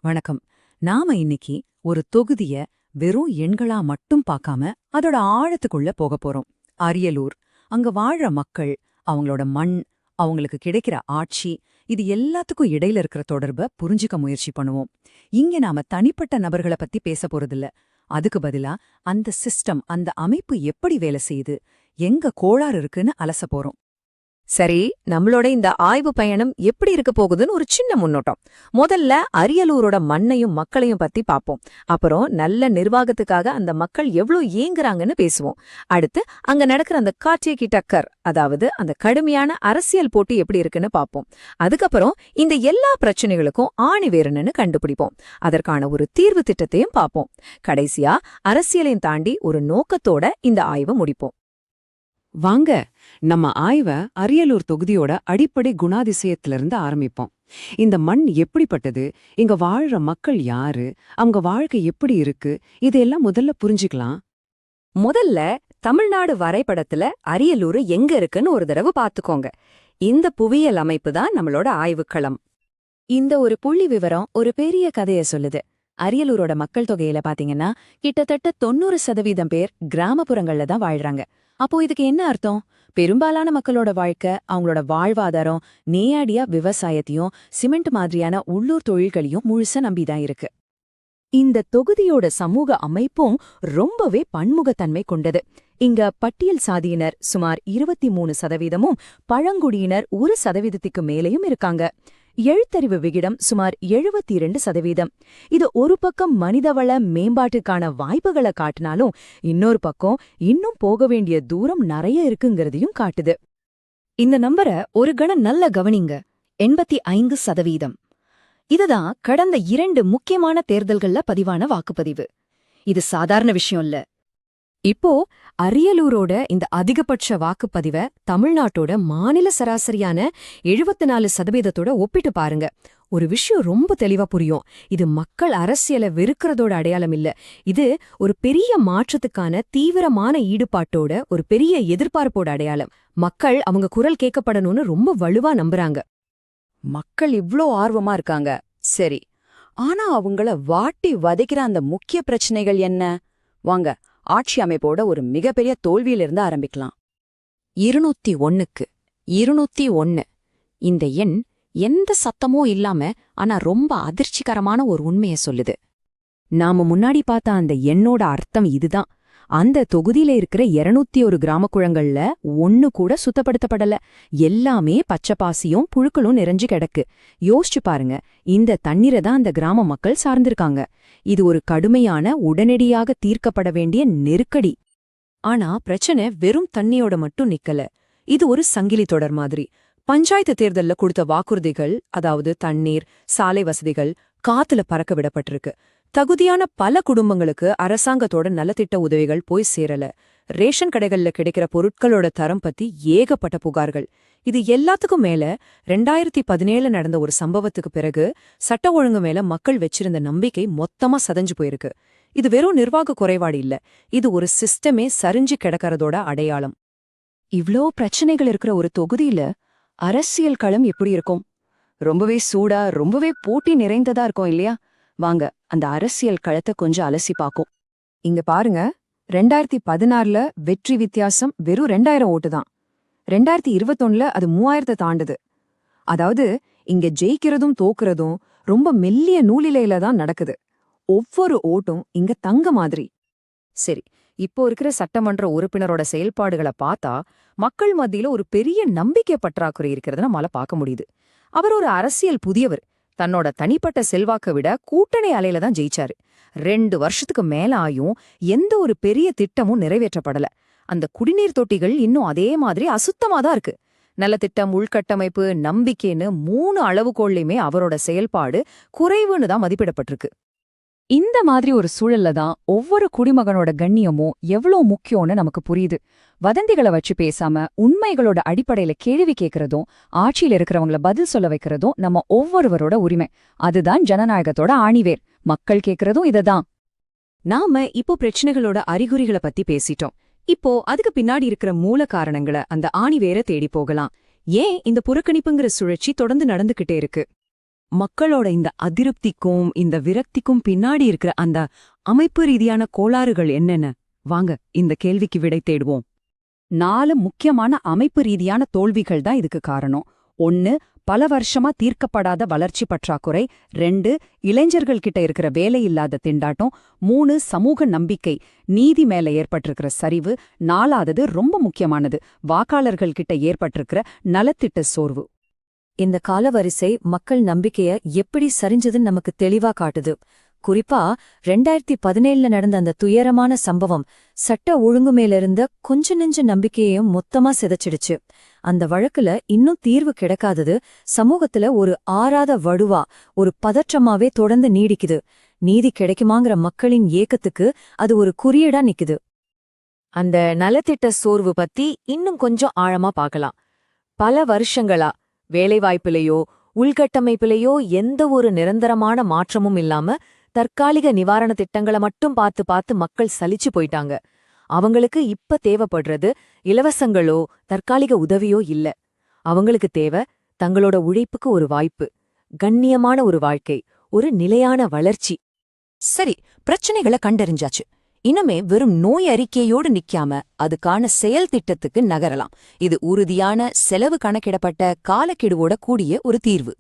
வணக்கம். நாம இன்னைக்கு ஒரு தொகுதிய வெறும் எண்களா மட்டும் பார்க்காம அதோட ஆழத்துக்குள்ள போகப் போறோம். அரியலூர், அங்க வாழ்ற மக்கள், அவங்களோட மண், அவங்களுக்கு கிடைக்கிற ஆட்சி, இது எல்லாத்துக்கும் இடையில இருக்கிற தொடர்ப புரிஞ்சுக்க முயற்சி பண்ணுவோம். இங்க நாம தனிப்பட்ட நபர்கள பத்தி பேச போறதில்ல. அதுக்கு பதிலா அந்த சிஸ்டம், அந்த அமைப்பு எப்படி வேலை செய்யுது, எங்க கோளாறு இருக்குன்னு அலச போறோம். சரி, நம்மளோட இந்த ஆய்வு பயணம் எப்படி இருக்க போகுதுன்னு ஒரு சின்ன முன்னோட்டம். முதல்ல அரியலூரோட மண்ணையும் மக்களையும் பத்தி பாப்போம். அப்புறம் நல்ல நிர்வாகத்துக்காக அந்த மக்கள் எவ்வளவு ஏங்குறாங்கன்னு பேசுவோம். அடுத்து அங்க நடக்கிற அந்த காட்டிய டக்கர், அதாவது அந்த கடுமையான அரசியல் போட்டி எப்படி இருக்குன்னு பாப்போம். அதுக்கப்புறம் இந்த எல்லா பிரச்சனைகளுக்கும் ஆணி வேறுன்னு கண்டுபிடிப்போம். அதற்கான ஒரு தீர்வு திட்டத்தையும் பாப்போம். கடைசியா அரசியலையும் தாண்டி ஒரு நோக்கத்தோட இந்த ஆய்வை முடிப்போம். வாங்க, நம்ம ஆய்வ அரியலூர் தொகுதியோட அடிப்படை குணாதிசயத்திலிருந்து ஆரம்பிப்போம். இந்த மண் எப்படிப்பட்டது, இங்க வாழ்ற மக்கள் யாரு, அவங்க வாழ்க்கை எப்படி இருக்கு, இதெல்லாம் முதல்ல புரிஞ்சுக்கலாம். முதல்ல தமிழ்நாடு வரைபடத்துல அரியலூர் எங்க இருக்குன்னு ஒரு தடவை பாத்துக்கோங்க. இந்த புவியியல் அமைப்பு தான் நம்மளோட ஆய்வுக்களம். இந்த ஒரு புள்ளி விவரம் ஒரு பெரிய கதைய சொல்லுது. அரியலூரோட மக்கள் தொகையில பாத்தீங்கன்னா கிட்டத்தட்ட 90% பேர் கிராமப்புறங்கள்ல தான் வாழ்றாங்க. அப்போ இதுக்கு என்ன அர்த்தம்? பெரும்பாலான மக்களோட வாழ்க்கை, அவங்களோட வாழ்வாதாரம் நேரடியா விவசாயத்தையும் சிமெண்ட் மாதிரியான உள்ளூர் தொழில்களையும் முழுசா நம்பிதான் இருக்கு. இந்த தொகுதியோட சமூக அமைப்பும் ரொம்பவே பன்முகத்தன்மை கொண்டது. இங்க பட்டியல் சாதியினர் சுமார் 23%, பழங்குடியினர் 1% மேலேயும் இருக்காங்க. எழுத்தறிவு விகிதம் சுமார் 72%. இது ஒரு பக்கம் மனிதவள மேம்பாட்டுக்கான வாய்ப்புகளை காட்டினாலும் இன்னொரு பக்கம் இன்னும் போக வேண்டிய தூரம் நிறைய இருக்குங்கிறதையும் காட்டுது. இந்த நம்பரை ஒரு கணம் நல்ல கவனிங்க. 85%. இதுதான் கடந்த 2 முக்கியமான தேர்தல்கள்ல பதிவான வாக்குப்பதிவு. இது சாதாரண விஷயம் இல்ல. இப்போ அரியலூரோட இந்த அதிகபட்ச வாக்குப்பதிவை தமிழ்நாட்டோட மாநில சராசரியான 74%தோட ஒப்பிட்டு பாருங்க. ஒரு விஷயம் ரொம்ப தெளிவா புரியும். இது மக்கள் அரசியலை வெறுக்கிறதோட அடையாளம் இல்ல. இது ஒரு பெரிய மாற்றத்துக்கான தீவிரமான ஈடுபாட்டோட, ஒரு பெரிய எதிர்பார்ப்போட அடையாளம். மக்கள் அவங்க குரல் கேட்கப்படணும்னு ரொம்ப வலுவா நம்புறாங்க. மக்கள் இவ்ளோ ஆர்வமா இருக்காங்க, சரி. ஆனா அவங்கள வாட்டி வதைக்கிற அந்த முக்கிய பிரச்சனைகள் என்ன? வாங்க, ஆட்சி அமைப்போட ஒரு மிகப்பெரிய தோல்வியிலிருந்து ஆரம்பிக்கலாம். 201க்கு 201. இந்த எண் எந்த சத்தமும் இல்லாம ஆனா ரொம்ப அதிர்ச்சிகரமான ஒரு உண்மைய சொல்லுது. நாம முன்னாடி பார்த்த அந்த எண்ணோட அர்த்தம் இதுதான். அந்த தொகுதியில இருக்கிற 201 கிராமக்குளங்கள்ல ஒன்னு கூட சுத்தப்படுத்தப்படல. எல்லாமே பச்சைப்பாசியும் புழுக்களும் நிறைஞ்சு கிடக்கு. யோசிச்சு பாருங்க, இந்த தண்ணீரை தான் அந்த கிராம மக்கள் சார்ந்திருக்காங்க. இது ஒரு கடுமையான, உடனடியாக தீர்க்கப்பட வேண்டிய நெருக்கடி. ஆனா பிரச்சனை வெறும் தண்ணியோட மட்டும் நிக்கல. இது ஒரு சங்கிலி தொடர் மாதிரி. பஞ்சாயத்து தேர்தல்ல கொடுத்த வாக்குறுதிகள், அதாவது தண்ணீர், சாலை வசதிகள், காத்துல பறக்க விடப்பட்டிருக்கு. தகுதியான பல குடும்பங்களுக்கு அரசாங்கத்தோட நலத்திட்ட உதவிகள் போய் சேரல. ரேஷன் கடைகள்ல கிடைக்கிற பொருட்களோட தரம் பத்தி ஏகப்பட்ட புகார்கள். இது எல்லாத்துக்கும் மேல 2017 நடந்த ஒரு சம்பவத்துக்கு பிறகு சட்ட ஒழுங்கு மேல மக்கள் வச்சிருந்த நம்பிக்கை மொத்தமா சதஞ்சு போயிருக்கு. இது வெறும் நிர்வாக குறைபாடு இல்ல, இது ஒரு சிஸ்டமே சரிஞ்சு கிடக்கிறதோட அடையாளம். இவ்ளோ பிரச்சனைகள் இருக்கிற ஒரு தொகுதியில அரசியல் களம் எப்படி இருக்கும்? ரொம்பவே சூடா, ரொம்பவே போட்டி நிறைந்ததா இருக்கும் இல்லையா? வாங்க, அந்த அரசியல் களத்தை கொஞ்சம் அலசி பாக்கும். இங்க பாருங்க, 2016ல வெற்றி வித்தியாசம் வெறும் 2000 ஓட்டு தான். 2021ல அது 3000 தாண்டுது. அதாவது இங்க ஜெயிக்கிறதும் தோக்குறதும் ரொம்ப மெல்லிய நூலிலையில தான் நடக்குது. ஒவ்வொரு ஓட்டும் இங்க தங்க மாதிரி. சரி, இப்போ இருக்கிற சட்டமன்ற உறுப்பினரோட செயல்பாடுகளை பார்த்தா மக்கள் மத்தியில ஒரு பெரிய நம்பிக்கை பற்றாக்குறை இருக்கிறத நம்மால பார்க்க முடியுது. அவர் ஒரு அரசியல் புதியவர். தன்னோட தனிப்பட்ட செல்வாக்க விட கூட்டணி அலையில தான் ஜெயிச்சாரு. 2 வருஷத்துக்கு மேல ஆயும் எந்த ஒரு பெரிய திட்டமும் நிறைவேற்றப்படல. அந்த குடிநீர் தொட்டிகள் இன்னும் அதே மாதிரி அசுத்தமா தான் இருக்கு. நலத்திட்டம், உள்கட்டமைப்பு, நம்பிக்கைன்னு 3 அளவுகோள்லையுமே அவரோட செயல்பாடு குறைவுன்னு தான் மதிப்பிடப்பட்டிருக்கு. இந்த மாதிரி ஒரு சூழல்ல தான் ஒவ்வொரு குடிமகனோட கண்ணியமும் எவ்வளோ முக்கியம்னு நமக்கு புரியுது. வதந்திகளை வச்சு பேசாம உண்மைகளோட அடிப்படையில கேள்வி கேட்கறதும், ஆட்சியில இருக்கிறவங்கள பதில் சொல்ல வைக்கிறதும் நம்ம ஒவ்வொருவரோட உரிமை. அதுதான் ஜனநாயகத்தோட ஆணிவேர். மக்கள் கேட்கறதும் இததான். நாம இப்போ பிரச்சனைகளோட அறிகுறிகளை பத்தி பேசிட்டோம். இப்போ அதுக்கு பின்னாடி இருக்கிற மூல காரணங்களை, அந்த ஆணிவேரை தேடி போகலாம். ஏன் இந்த புறக்கணிப்புங்கிற சுழற்சி தொடர்ந்து நடந்துகிட்டே இருக்கு? மக்களோட இந்த அதிருப்திக்கும் இந்த விரக்திக்கும் பின்னாடி இருக்கிற அந்த அமைப்பு ரீதியான கோளாறுகள் என்னென்ன? வாங்க இந்த கேள்விக்கு விடை தேடுவோம். 4 முக்கியமான அமைப்பு ரீதியான தோல்விகள் தான் இதுக்கு காரணம். 1, பல வருஷமா தீர்க்கப்படாத வளர்ச்சி பற்றாக்குறை. 2, இளைஞர்கள் கிட்ட இருக்கிற வேலையில்லாத திண்டாட்டம். 3, சமூக நம்பிக்கை, நீதி மேல ஏற்பட்டிருக்கிற சரிவு. 4வது ரொம்ப முக்கியமானது, வாக்காளர்கள் கிட்ட ஏற்பட்டிருக்கிற நலத்திட்ட சோர்வு. இந்த காலவரிசை மக்கள் நம்பிக்கைய எப்படி சரிஞ்சதுன்னு நமக்கு தெளிவா காட்டுது. குறிப்பா 2017 நடந்த அந்த துயரமான சம்பவம் சட்ட ஒழுங்கு மேலிருந்த கொஞ்ச நெஞ்ச நம்பிக்கையையும் மொத்தமா சிதைச்சிடுச்சு. அந்த வழக்குல இன்னும் தீர்வு கிடைக்காதது சமூகத்துல ஒரு ஆறாத வடுவா, ஒரு பதற்றமாவே தொடர்ந்து நீடிக்குது. நீதி கிடைக்குமாங்கிற மக்களின் ஏக்கத்துக்கு அது ஒரு குறியீடா நிக்குது. அந்த நலத்திட்ட சோர்வு பத்தி இன்னும் கொஞ்சம் ஆழமா பார்க்கலாம். பல வருஷங்களா வேலைவாய்ப்பிலேயோ உள்கட்டமைப்பிலேயோ எந்த ஒரு நிரந்தரமான மாற்றமும் இல்லாம தற்காலிக நிவாரண திட்டங்களை மட்டும் பார்த்து மக்கள் சலிச்சு போயிட்டாங்க. அவங்களுக்கு இப்ப தேவைப்படுறது இலவசங்களோ தற்காலிக உதவியோ இல்ல. அவங்களுக்கு தேவை தங்களோட உழைப்புக்கு ஒரு வாய்ப்பு, கண்ணியமான ஒரு வாழ்க்கை, ஒரு நிலையான வளர்ச்சி. சரி, பிரச்சனைகளை கண்டறிஞ்சாச்சு. இனிமே வெறும் நோய் அறிக்கையோடு நிக்காம அதுக்கான செயல் திட்டத்துக்கு நகரலாம். இது உறுதியான செலவு கணக்கிடப்பட்ட காலக்கெடுவோட கூடிய ஒரு தீர்வு.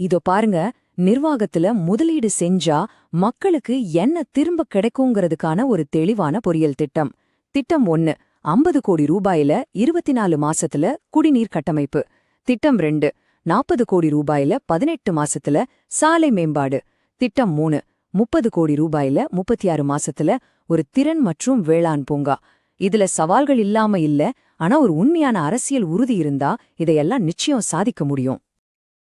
இதோ பாருங்க, நிர்வாகத்துல முதலீடு செஞ்சா மக்களுக்கு என்ன திரும்ப கிடைக்குங்கிறதுக்கான ஒரு தெளிவான பொறியியல் திட்டம். திட்டம் 1, 50 கோடி ரூபாயில 24 மாசத்துல குடிநீர் கட்டமைப்பு. திட்டம் 2, 40 கோடி ரூபாயில 18 மாசத்துல சாலை மேம்பாடு. திட்டம் 3, 30 கோடி ரூபாயில 36 மாசத்துல ஒரு திறன் மற்றும் வேளாண் பூங்கா. இதுல சவால்கள் இல்லாம இல்ல, ஆனா ஒரு உண்மையான அரசியல் உறுதி இருந்தா இதையெல்லாம் நிச்சயம் சாதிக்க முடியும்.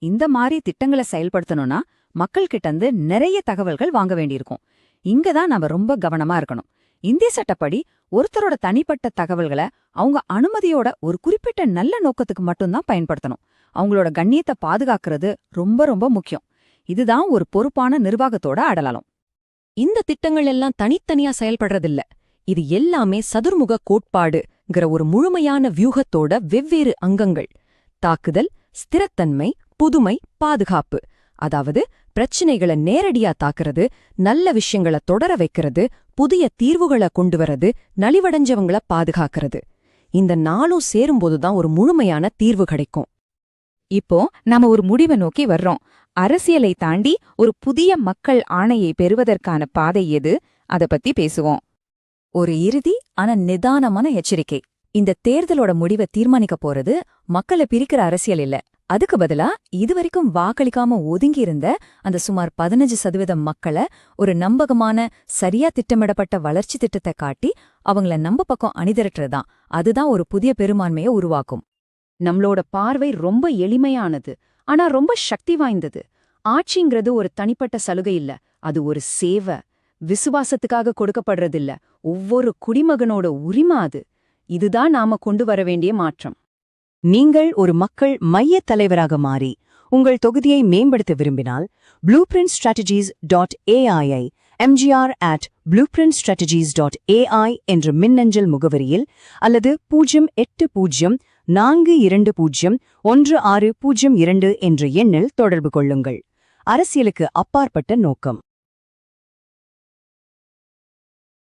இந்த மாதிரி திட்டங்களை செயல்படுத்தணும்னா மக்கள்கிட்ட இருந்து நிறைய தகவல்கள் வாங்க வேண்டியிருக்கும். இங்கதான் நாம ரொம்ப கவனமா இருக்கணும். இந்திய சட்டப்படி ஒருத்தரோட தனிப்பட்ட தகவல்களை அவங்க அனுமதியோட ஒரு குறிப்பிட்ட நல்ல நோக்கத்துக்கு மட்டும்தான் பயன்படுத்தணும். அவங்களோட கண்ணியத்தை பாதுகாக்கிறது ரொம்ப ரொம்ப முக்கியம். இதுதான் ஒரு பொறுப்பான நிர்வாகத்தோட அடையாளம். இந்த திட்டங்கள் எல்லாம் தனித்தனியா செயல்படுறதில்ல. இது எல்லாமே சதுர்முக கோட்பாடுங்கிற ஒரு முழுமையான வியூகத்தோட வெவ்வேறு அங்கங்கள். தாக்குதல், ஸ்திரத்தன்மை, புதுமை, பாதுகாப்பு. அதாவது பிரச்சினைகளை நேரடியா தாக்குறது, நல்ல விஷயங்களை தொடர வைக்கிறது, புதிய தீர்வுகளை கொண்டு வரது, நலிவடைஞ்சவங்கள பாதுகாக்கிறது. இந்த 4ம் சேரும்போதுதான் ஒரு முழுமையான தீர்வு கிடைக்கும். இப்போ நாம ஒரு முடிவை நோக்கி வர்றோம். அரசியலை தாண்டி ஒரு புதிய மக்கள் ஆணையை பெறுவதற்கான பாதை எது? அத பத்தி பேசுவோம். ஒரு இறுதி ஆனா நிதானமான எச்சரிக்கை. இந்த தேர்தலோட முடிவை தீர்மானிக்க போறது மக்களை பிரிக்கிற அரசியல் இல்ல. அதுக்கு பதிலா இதுவரைக்கும் வாக்களிக்காம ஒதுங்கியிருந்த அந்த சுமார் 15% மக்களை ஒரு நம்பகமான, சரியா திட்டமிடப்பட்ட வளர்ச்சி திட்டத்தை காட்டி அவங்கள நம்ம பக்கம் அணிதிரட்டுறதுதான். அதுதான் ஒரு புதிய பெரும்பான்மையை உருவாக்கும். நம்மளோட பார்வை ரொம்ப எளிமையானது, ஆனா ரொம்ப சக்தி வாய்ந்தது. ஆட்சிங்கிறது ஒரு தனிப்பட்ட சலுகை இல்ல, அது ஒரு சேவை. விசுவாசத்துக்காக கொடுக்கப்படுறதில்ல, ஒவ்வொரு குடிமகனோட உரிமை அது. இதுதான் நாம கொண்டு வர வேண்டிய மாற்றம். நீங்கள் ஒரு மக்கள் மையத் தலைவராக மாறி உங்கள் தொகுதியை மேம்படுத்த விரும்பினால் blueprintstrategies.ai mgr@blueprintstrategies.ai என்ற மின்னஞ்சல் முகவரியில் அல்லது 0804201602 என்ற எண்ணில் தொடர்பு கொள்ளுங்கள். அரசியலுக்கு அப்பாற்பட்ட நோக்கம்.